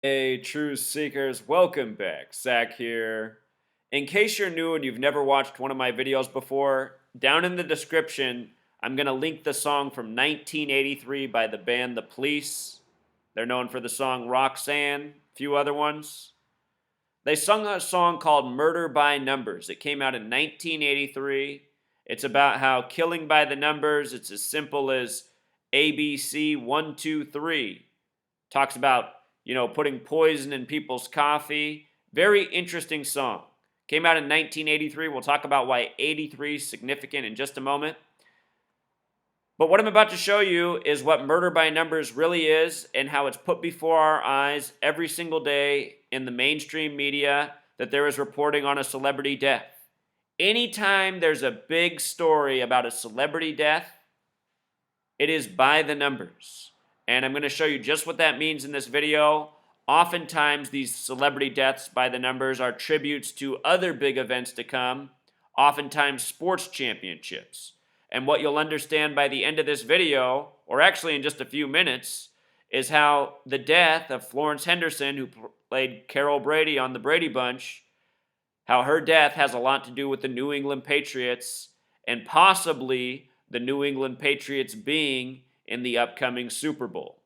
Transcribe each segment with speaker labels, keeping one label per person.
Speaker 1: Hey, truth seekers, welcome back. Zach here. In case you're new and you've never watched one of my videos before, down in the description, I'm going to link the song from 1983 by the band The Police. They're known for the song Roxanne, a few other ones. They sung a song called Murder by Numbers. It came out in 1983. It's about how killing by the numbers, it's as simple as ABC 123. Talks about, putting poison in people's coffee. Very interesting song. Came out in 1983. We'll talk about why 83 is significant in just a moment. But what I'm about to show you is what murder by numbers really is and how it's put before our eyes every single day in the mainstream media that there is reporting on a celebrity death. Anytime there's a big story about a celebrity death, it is by the numbers. And I'm going to show you just what that means in this video. Oftentimes, these celebrity deaths by the numbers are tributes to other big events to come, oftentimes sports championships. And what you'll understand by the end of this video, or actually in just a few minutes, is how the death of Florence Henderson, who played Carol Brady on the Brady Bunch, how her death has a lot to do with the New England Patriots and possibly the New England Patriots being in the upcoming Super Bowl.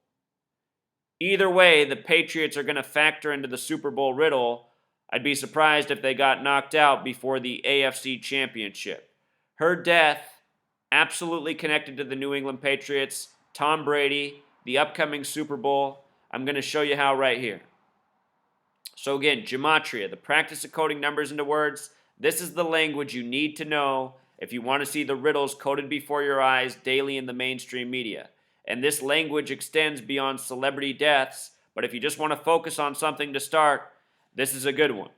Speaker 1: Either way, the Patriots are going to factor into the Super Bowl riddle. I'd be surprised if they got knocked out before the AFC Championship. Her death, absolutely connected to the New England Patriots, Tom Brady, the upcoming Super Bowl. I'm going to show you how right here. So again, gematria, the practice of coding numbers into words. This is the language you need to know if you want to see the riddles coded before your eyes daily in the mainstream media. And this language extends beyond celebrity deaths, but if you just want to focus on something to start, this is a good one.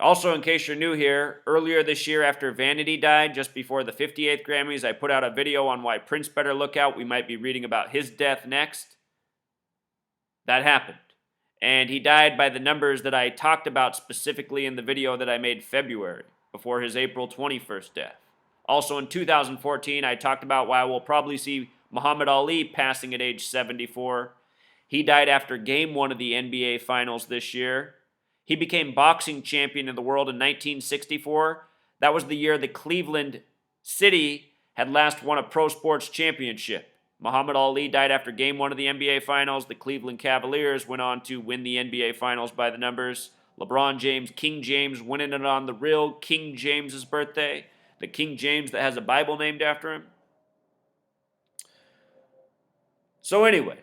Speaker 1: Also, in case you're new here, earlier this year after Vanity died, just before the 58th Grammys, I put out a video on why Prince better look out. We might be reading about his death next. That happened. And he died by the numbers that I talked about specifically in the video that I made February, before his April 21st death. Also in 2014, I talked about why we'll probably see Muhammad Ali passing at age 74. He died after Game 1 of the NBA Finals this year. He became boxing champion of the world in 1964. That was the year the Cleveland City had last won a pro sports championship. Muhammad Ali died after Game 1 of the NBA Finals. The Cleveland Cavaliers went on to win the NBA Finals by the numbers. LeBron James, King James, winning it on the real King James's birthday. The King James that has a Bible named after him. So anyway,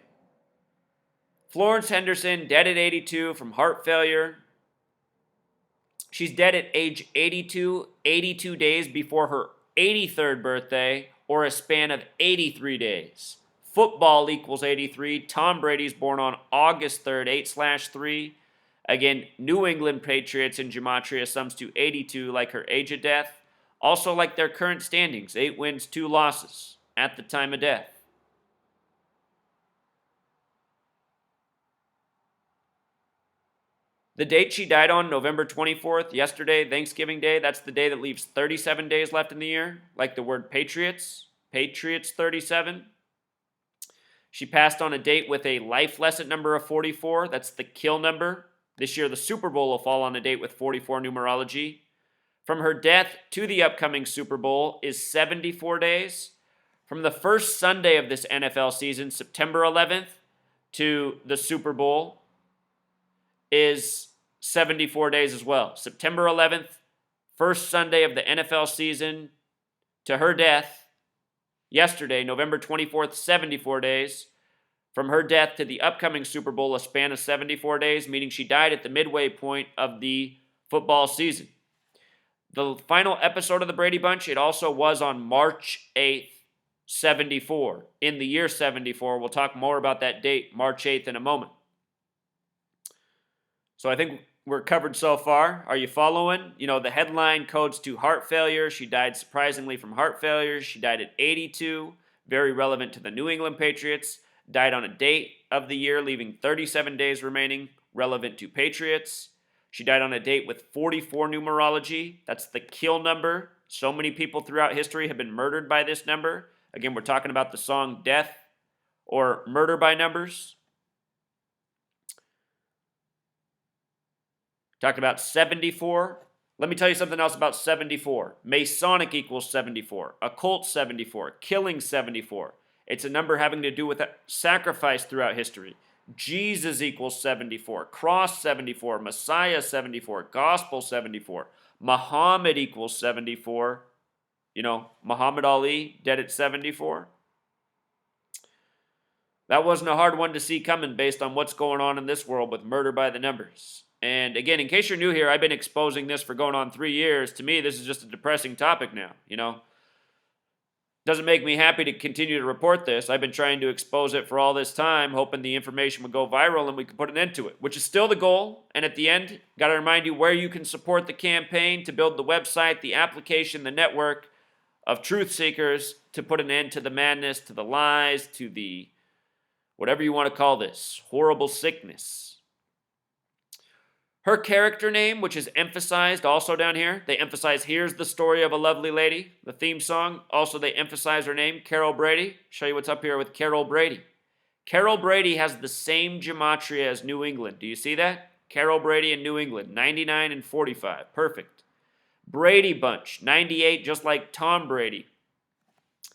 Speaker 1: Florence Henderson, dead at 82 from heart failure. She's dead at age 82, 82 days before her 83rd birthday, or a span of 83 days. Football equals 83. Tom Brady's born on August 3rd, 8/3. Again, New England Patriots in gematria sums to 82, like her age of death. Also like their current standings, 8 wins, 2 losses at the time of death. The date she died on, November 24th, yesterday, Thanksgiving Day, that's the day that leaves 37 days left in the year, like the word Patriots, Patriots 37. She passed on a date with a life lesson number of 44, that's the kill number. This year, the Super Bowl will fall on a date with 44 numerology. From her death to the upcoming Super Bowl is 74 days. From the first Sunday of this NFL season, September 11th, to the Super Bowl is 74 days as well. September 11th, first Sunday of the NFL season, to her death, yesterday, November 24th, 74 days. From her death to the upcoming Super Bowl, a span of 74 days, meaning she died at the midway point of the football season. The final episode of the Brady Bunch, it also was on March 8th, 74. In the year 74, we'll talk more about that date, March 8th, in a moment. So I think we're covered so far. Are you following? The headline codes to heart failure. She died surprisingly from heart failure. She died at 82, very relevant to the New England Patriots. Died on a date of the year, leaving 37 days remaining, relevant to Patriots. She died on a date with 44 numerology. That's the kill number. So many people throughout history have been murdered by this number. Again, we're talking about the song Death or Murder by Numbers. Talked about 74. Let me tell you something else about 74. Masonic equals 74. Occult 74. Killing 74. It's a number having to do with a sacrifice throughout history. Jesus equals 74. Cross 74. Messiah 74. Gospel 74. Muhammad equals 74. You know, Muhammad Ali, dead at 74. That wasn't a hard one to see coming based on what's going on in this world with murder by the numbers. And again, in case you're new here, I've been exposing this for going on 3 years. To me, this is just a depressing topic now, you know. Doesn't make me happy to continue to report this. I've been trying to expose it for all this time, hoping the information would go viral and we could put an end to it, which is still the goal. And at the end, got to remind you where you can support the campaign to build the website, the application, the network of truth seekers to put an end to the madness, to the lies, to the whatever you want to call this, horrible sickness. Her character name, which is emphasized also down here, they emphasize here's the story of a lovely lady, the theme song. Also, they emphasize her name, Carol Brady. Show you what's up here with Carol Brady. Carol Brady has the same gematria as New England. Do you see that? Carol Brady in New England, 99 and 45. Perfect. Brady Bunch, 98, just like Tom Brady.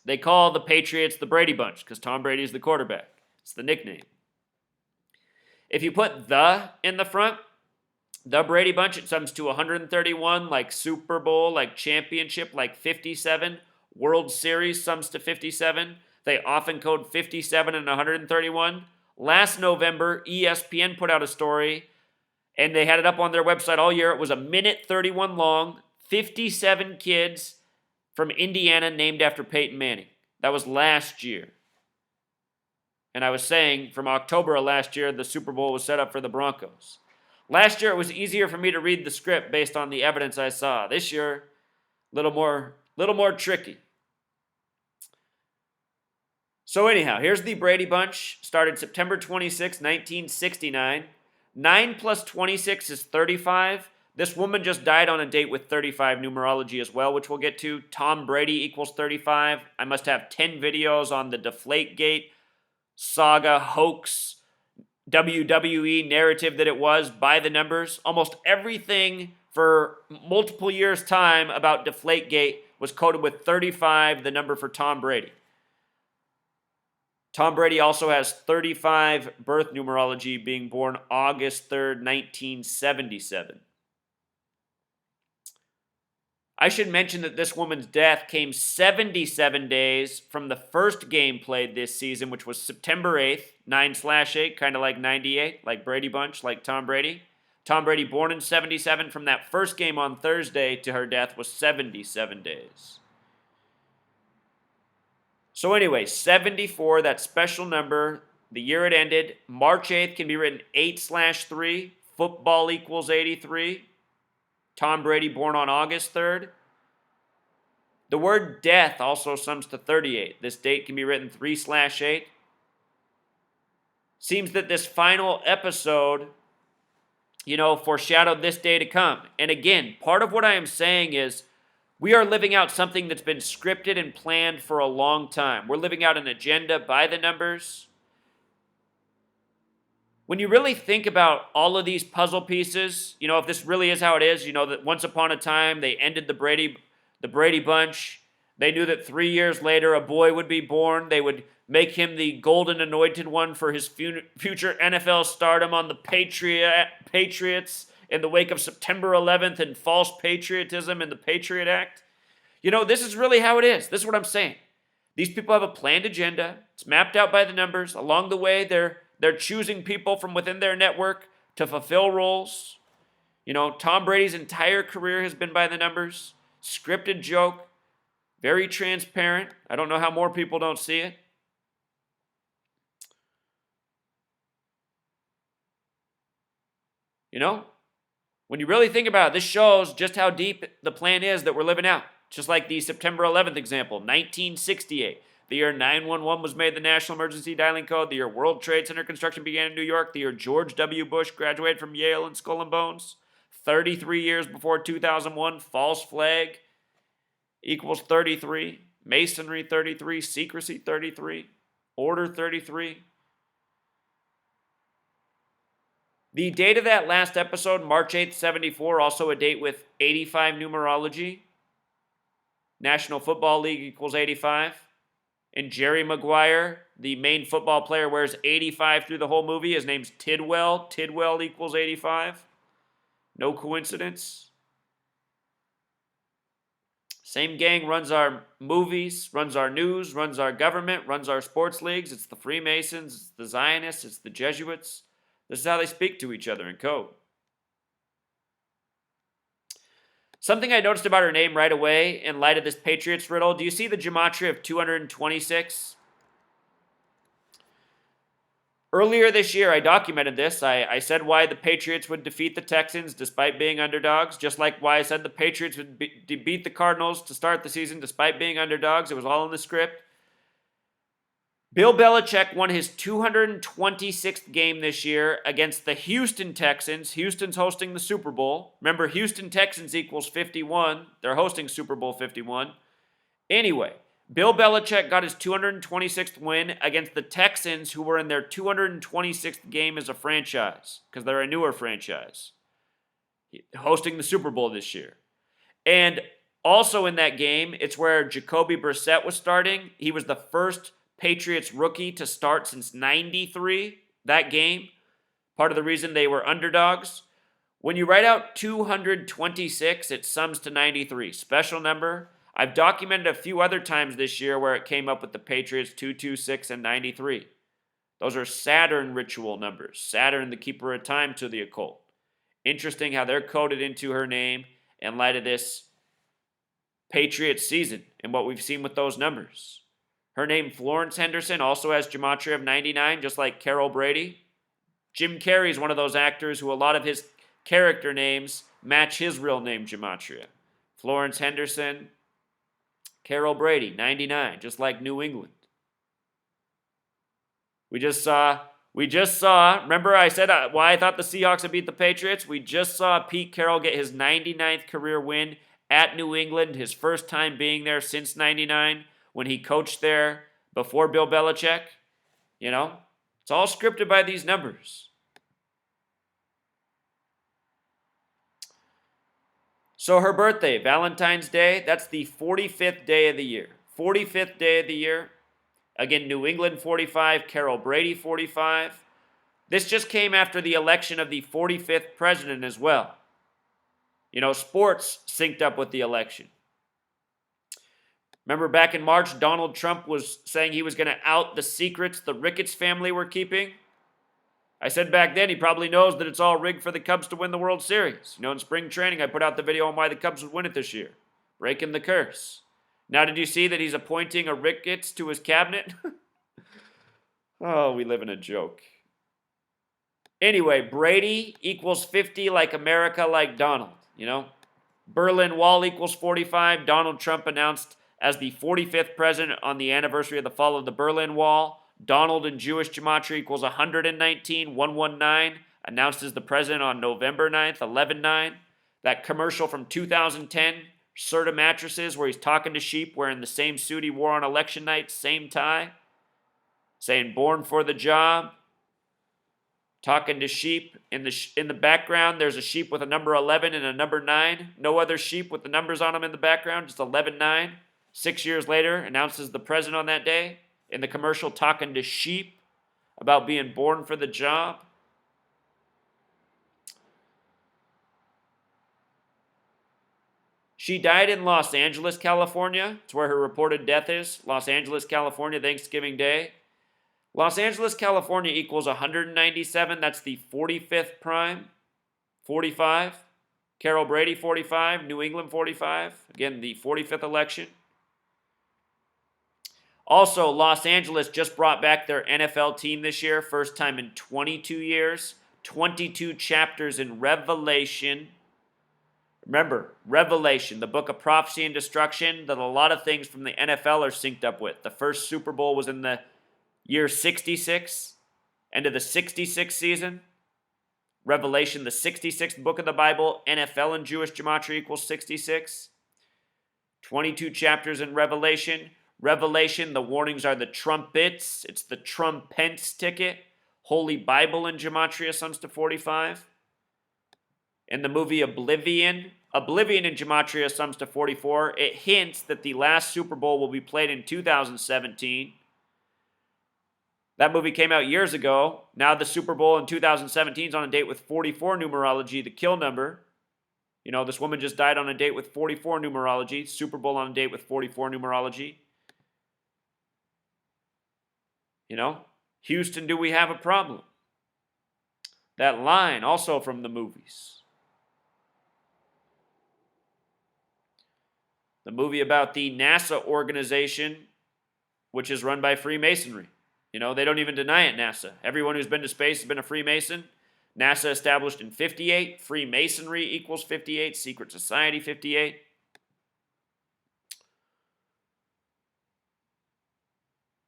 Speaker 1: They call the Patriots the Brady Bunch because Tom Brady is the quarterback. It's the nickname. If you put the in the front, the Brady Bunch, it sums to 131, like Super Bowl, like championship, like 57. World Series sums to 57. They often code 57 and 131. Last November, ESPN put out a story, and they had it up on their website all year. It was a minute 31 long, 57 kids from Indiana named after Peyton Manning. That was last year. And I was saying, from October of last year, the Super Bowl was set up for the Broncos. Last year, it was easier for me to read the script based on the evidence I saw. This year, a little more tricky. So anyhow, here's the Brady Bunch. Started September 26, 1969. 9 plus 26 is 35. This woman just died on a date with 35 numerology as well, which we'll get to. Tom Brady equals 35. I must have 10 videos on the Deflategate saga hoax WWE narrative that it was by the numbers. Almost everything for multiple years' time about Deflategate was coded with 35, the number for Tom Brady. Tom Brady also has 35 birth numerology, being born August 3rd, 1977. I should mention that this woman's death came 77 days from the first game played this season, which was September 8th, 9/8, kind of like 98, like Brady Bunch, like Tom Brady. Tom Brady, born in 77, from that first game on Thursday to her death was 77 days. So anyway, 74, that special number, the year it ended, March 8th can be written 8/3, football equals 83. Tom Brady, born on August 3rd. The word death also sums to 38. This date can be written 3/8. Seems that this final episode, foreshadowed this day to come. And again, part of what I am saying is we are living out something that's been scripted and planned for a long time. We're living out an agenda by the numbers. When you really think about all of these puzzle pieces, if this really is how it is, that once upon a time they ended the Brady Bunch. They knew that 3 years later a boy would be born. They would make him the golden anointed one for his future NFL stardom on the Patriots in the wake of September 11th and false patriotism and the Patriot Act. This is really how it is. This is what I'm saying. These people have a planned agenda. It's mapped out by the numbers. Along the way, they're choosing people from within their network to fulfill roles. Tom Brady's entire career has been by the numbers. Scripted joke. Very transparent. I don't know how more people don't see it. When you really think about it, this shows just how deep the plan is that we're living out. Just like the September 11th example, 1968. The year 911 was made the national emergency dialing code. The year World Trade Center construction began in New York. The year George W. Bush graduated from Yale and Skull and Bones. 33 years before 2001, false flag equals 33. Masonry 33. Secrecy 33. Order 33. The date of that last episode, March 8th, 74, also a date with 85 numerology. National Football League equals 85. And Jerry Maguire, the main football player, wears 85 through the whole movie. His name's Tidwell. Tidwell equals 85. No coincidence. Same gang runs our movies, runs our news, runs our government, runs our sports leagues. It's the Freemasons, it's the Zionists, it's the Jesuits. This is how they speak to each other in code. Something I noticed about her name right away in light of this Patriots riddle. Do you see the gematria of 226? Earlier this year, I documented this. I said why the Patriots would defeat the Texans despite being underdogs, just like why I said the Patriots would beat the Cardinals to start the season despite being underdogs. It was all in the script. Bill Belichick won his 226th game this year against the Houston Texans. Houston's hosting the Super Bowl. Remember, Houston Texans equals 51. They're hosting Super Bowl 51. Anyway, Bill Belichick got his 226th win against the Texans, who were in their 226th game as a franchise, because they're a newer franchise, hosting the Super Bowl this year. And also in that game, it's where Jacoby Brissett was starting. He was the first Patriots rookie to start since 93, that game. Part of the reason they were underdogs. When you write out 226, it sums to 93. Special number. I've documented a few other times this year where it came up with the Patriots 226 and 93. Those are Saturn ritual numbers. Saturn, the keeper of time to the occult. Interesting how they're coded into her name in light of this Patriots season and what we've seen with those numbers. Her name, Florence Henderson, also has gematria of 99, just like Carol Brady. Jim Carrey's one of those actors who a lot of his character names match his real name gematria. Florence Henderson, Carol Brady, 99, just like New England. We just saw, remember I said why I thought the Seahawks would beat the Patriots? We just saw Pete Carroll get his 99th career win at New England, his first time being there since 99. When he coached there before Bill Belichick. You know, it's all scripted by these numbers. So her birthday, Valentine's Day, that's the 45th day of the year. 45th day of the year. Again, New England 45, Carol Brady 45. This just came after the election of the 45th president as well. You know, sports synced up with the election. Remember back in March, Donald Trump was saying he was going to out the secrets the Ricketts family were keeping? I said back then he probably knows that it's all rigged for the Cubs to win the World Series. You know, in spring training, I put out the video on why the Cubs would win it this year. Breaking the curse. Now, did you see that he's appointing a Ricketts to his cabinet? Oh, we live in a joke. Anyway, Brady equals 50 like America like Donald, you know? Berlin Wall equals 45. Donald Trump announced as the 45th president on the anniversary of the fall of the Berlin Wall. Donald in Jewish gematria equals 119, 119, announced as the president on November 9th, 11-9. That commercial from 2010, Serta Mattresses, where he's talking to sheep wearing the same suit he wore on election night, same tie, saying born for the job, talking to sheep. In the background, there's a sheep with a number 11 and a number 9. No other sheep with the numbers on them in the background, just 11-9. 6 years later, announces the president on that day in the commercial talking to sheep about being born for the job. She died in Los Angeles, California. It's where her reported death is. Los Angeles, California, Thanksgiving Day. Los Angeles, California equals 197. That's the 45th prime. 45. Carol Brady, 45. New England, 45. Again, the 45th election. Also, Los Angeles just brought back their NFL team this year, first time in 22 years. 22 chapters in Revelation. Remember, Revelation, the book of prophecy and destruction, that a lot of things from the NFL are synced up with. The first Super Bowl was in the year 66, end of the 66 season. Revelation, the 66th book of the Bible, NFL and Jewish gematria equals 66. 22 chapters in Revelation. Revelation, the warnings are the trumpets. It's the trumpets ticket. Holy Bible in gematria sums to 45. In the movie Oblivion in gematria sums to 44. It hints that the last Super Bowl will be played in 2017. That movie came out years ago. Now the Super Bowl in 2017 is on a date with 44 numerology, the kill number. You know, this woman just died on a date with 44 numerology. Super Bowl on a date with 44 numerology. You know, Houston, do we have a problem? That line also from the movies. The movie about the NASA organization, which is run by Freemasonry. You know, they don't even deny it, NASA. Everyone who's been to space has been a Freemason. NASA established in 58. Freemasonry equals 58. Secret Society 58.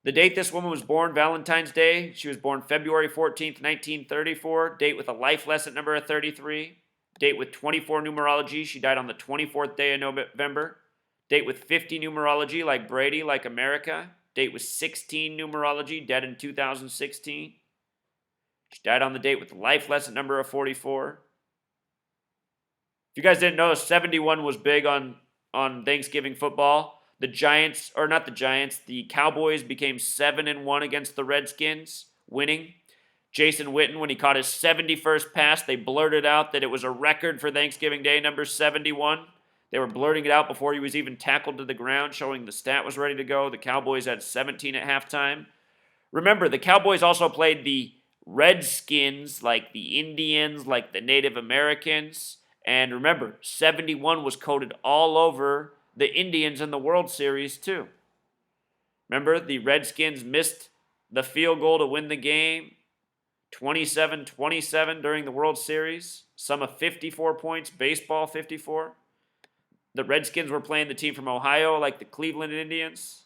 Speaker 1: The date this woman was born, Valentine's Day. She was born February 14th, 1934. Date with a life lesson number of 33. Date with 24 numerology. She died on the 24th day of November. Date with 50 numerology, like Brady, like America. Date with 16 numerology, dead in 2016. She died on the date with the life lesson number of 44. If you guys didn't know, 71 was big on Thanksgiving football. The Giants, or not the Giants, the Cowboys became 7-1 against the Redskins, winning. Jason Witten, when he caught his 71st pass, they blurted out that it was a record for Thanksgiving Day, number 71. They were blurting it out before he was even tackled to the ground, showing the stat was ready to go. The Cowboys had 17 at halftime. Remember, the Cowboys also played the Redskins, like the Indians, like the Native Americans. And remember, 71 was coded all over the Indians in the World Series, too. Remember, the Redskins missed the field goal to win the game, 27-27 during the World Series. Sum of 54 points, baseball 54. The Redskins were playing the team from Ohio, like the Cleveland Indians.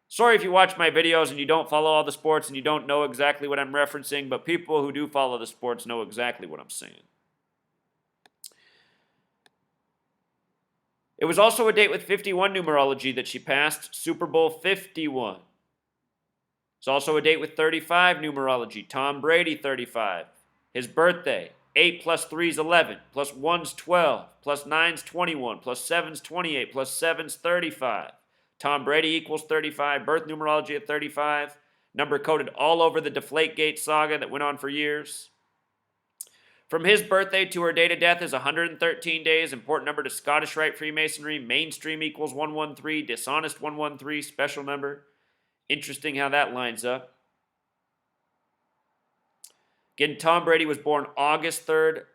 Speaker 1: Sorry if you watch my videos and you don't follow all the sports and you don't know exactly what I'm referencing, but people who do follow the sports know exactly what I'm saying. It was also a date with 51 numerology that she passed, Super Bowl 51. It's also a date with 35 numerology, Tom Brady 35. His birthday, 8 plus 3 is 11, plus 1 is 12, plus 9 is 21, plus 7 is 28, plus 7 is 35. Tom Brady equals 35, birth numerology at 35, number coded all over the Deflategate saga that went on for years. From his birthday to her date of death is 113 days, important number to Scottish Rite Freemasonry, mainstream equals 113, dishonest 113, special number. Interesting how that lines up. Again, Tom Brady was born August 3rd.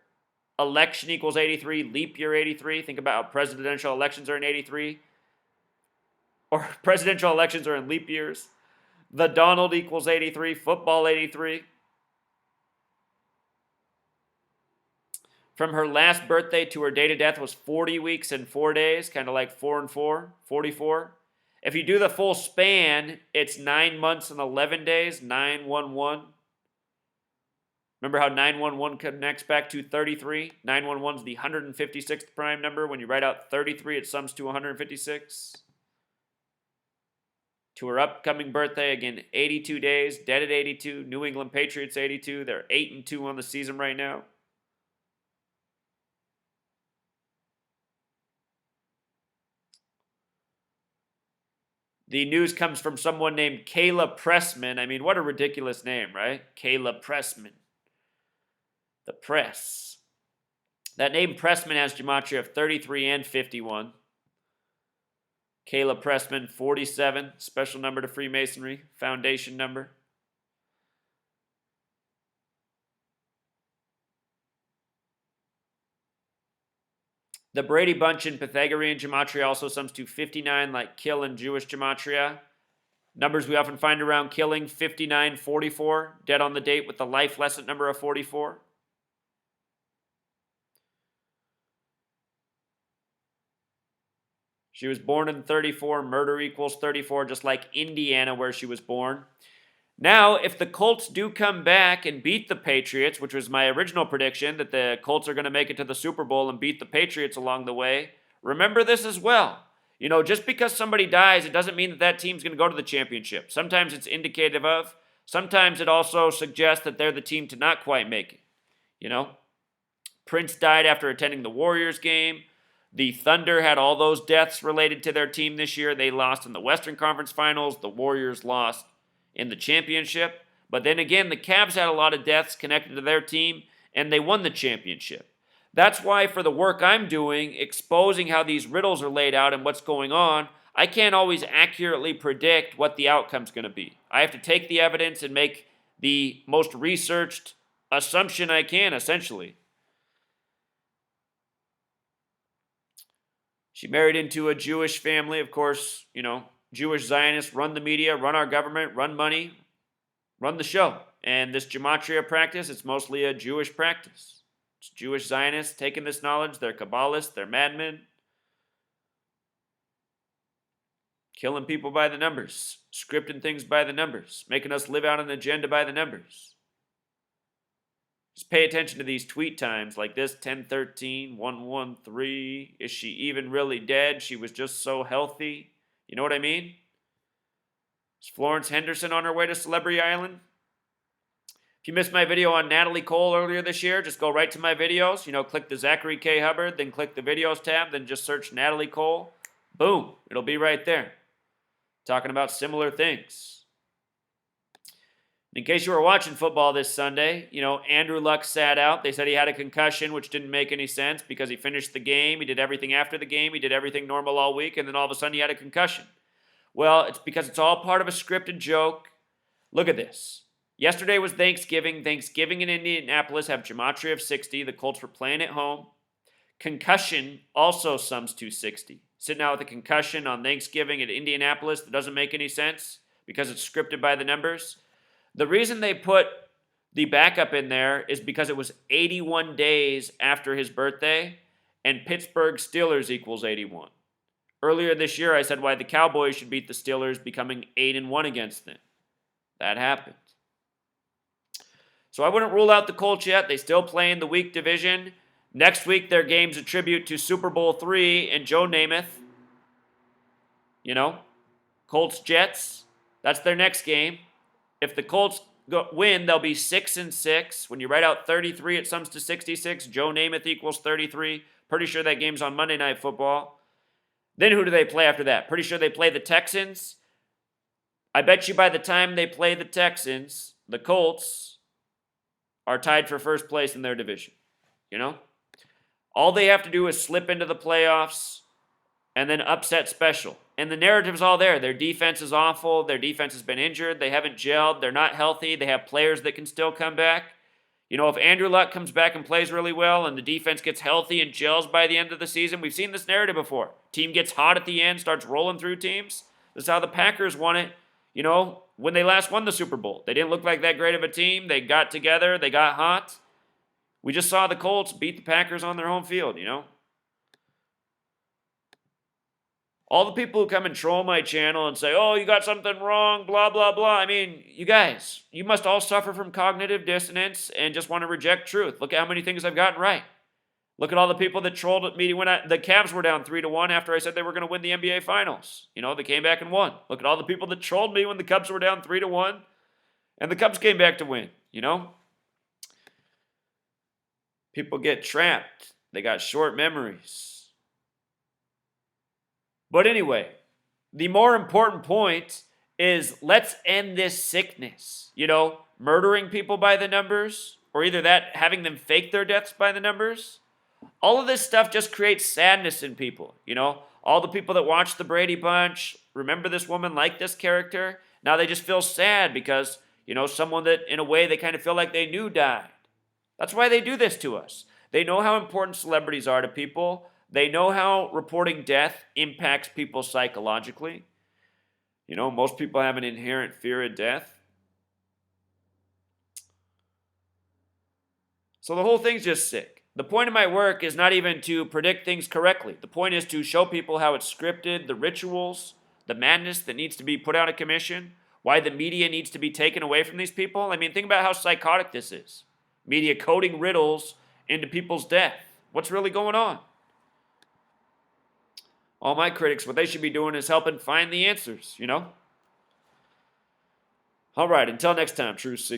Speaker 1: Election equals 83. Leap year 83. Think about how presidential elections are in 83. Or presidential elections are in leap years. The Donald equals 83. Football 83. From her last birthday to her date of death was 40 weeks and 4 days. Kind of like 4 and 4. 44. If you do the full span, it's 9 months and 11 days. 911. Remember how 911 connects back to 33? 911 is the 156th prime number. When you write out 33, it sums to 156. To her upcoming birthday, again, 82 days, dead at 82. New England Patriots 82. They're 8-2 on the season right now. The news comes from someone named Kayla Pressman. I mean, what a ridiculous name, right? Kayla Pressman. The press. That name Pressman has gematria of 33 and 51. Kayla Pressman, 47, special number to Freemasonry, foundation number. The Brady Bunch in Pythagorean gematria also sums to 59, like kill in Jewish gematria. Numbers we often find around killing, 59, 44, dead on the date with the life lesson number of 44. She was born in 34. Murder equals 34, just like Indiana, where she was born. Now, if the Colts do come back and beat the Patriots, which was my original prediction, that the Colts are going to make it to the Super Bowl and beat the Patriots along the way, remember this as well. You know, just because somebody dies, it doesn't mean that that team's going to go to the championship. Sometimes it's indicative of Sometimes it also suggests that they're the team to not quite make it. You know, Prince died after attending the Warriors game. The Thunder had all those deaths related to their team this year. They lost in the Western Conference Finals. The Warriors lost in the championship. But then again, the Cavs had a lot of deaths connected to their team, and they won the championship. That's why for the work I'm doing, exposing how these riddles are laid out and what's going on, I can't always accurately predict what the outcome's going to be. I have to take the evidence and make the most researched assumption I can, essentially. She married into a Jewish family, of course, Jewish Zionists run the media, run our government, run money, run the show. And this gematria practice, it's mostly a Jewish practice. It's Jewish Zionists taking this knowledge, they're Kabbalists, they're madmen, killing people by the numbers, scripting things by the numbers, making us live out an agenda by the numbers. Just pay attention to these tweet times like this, 1013, 113. Is she even really dead? She was just so healthy. You know what I mean? Is Florence Henderson on her way to Celebrity Island? If you missed my video on Natalie Cole earlier this year, just go right to my videos. Click the Zachary K. Hubbard, then click the videos tab, then just search Natalie Cole. Boom, it'll be right there. Talking about similar things. In case you were watching football this Sunday, Andrew Luck sat out. They said he had a concussion, which didn't make any sense because he finished the game. He did everything after the game. He did everything normal all week, and then all of a sudden he had a concussion. Well, it's because it's all part of a scripted joke. Look at this. Yesterday was Thanksgiving. Thanksgiving in Indianapolis have gematria of 60. The Colts were playing at home. Concussion also sums to 60. Sitting out with a concussion on Thanksgiving at Indianapolis, that doesn't make any sense because it's scripted by the numbers. The reason they put the backup in there is because it was 81 days after his birthday, and Pittsburgh Steelers equals 81. Earlier this year, I said why the Cowboys should beat the Steelers, becoming 8-1 against them. That happened. So I wouldn't rule out the Colts yet. They still play in the weak division. Next week, their game's a tribute to Super Bowl III and Joe Namath. Colts-Jets. That's their next game. If the Colts win, they'll be 6-6. When you write out 33, it sums to 66. Joe Namath equals 33. Pretty sure that game's on Monday Night Football. Then who do they play after that? Pretty sure they play the Texans. I bet you by the time they play the Texans, the Colts are tied for first place in their division. All they have to do is slip into the playoffs and then upset special. And the narrative's all there. Their defense is awful. Their defense has been injured. They haven't gelled. They're not healthy. They have players that can still come back. If Andrew Luck comes back and plays really well and the defense gets healthy and gels by the end of the season, we've seen this narrative before. Team gets hot at the end, starts rolling through teams. This is how the Packers won it, when they last won the Super Bowl. They didn't look like that great of a team. They got together. They got hot. We just saw the Colts beat the Packers on their home field, All the people who come and troll my channel and say, oh, you got something wrong, blah, blah, blah. I mean, you guys, you must all suffer from cognitive dissonance and just want to reject truth. Look at how many things I've gotten right. Look at all the people that trolled at me when the Cavs were down 3-1 after I said they were going to win the NBA Finals. They came back and won. Look at all the people that trolled me when the Cubs were down 3-1 and the Cubs came back to win, People get trapped. They got short memories. But anyway, the more important point is let's end this sickness. Murdering people by the numbers, or either that, having them fake their deaths by the numbers. All of this stuff just creates sadness in people. All the people that watch the Brady Bunch, remember this woman, like this character. Now they just feel sad because, someone that in a way they kind of feel like they knew died. That's why they do this to us. They know how important celebrities are to people. They know how reporting death impacts people psychologically. Most people have an inherent fear of death. So the whole thing's just sick. The point of my work is not even to predict things correctly. The point is to show people how it's scripted, the rituals, the madness that needs to be put out of commission, why the media needs to be taken away from these people. I mean, think about how psychotic this is. Media coding riddles into people's death. What's really going on? All my critics, what they should be doing is helping find the answers, All right, until next time, truth seekers.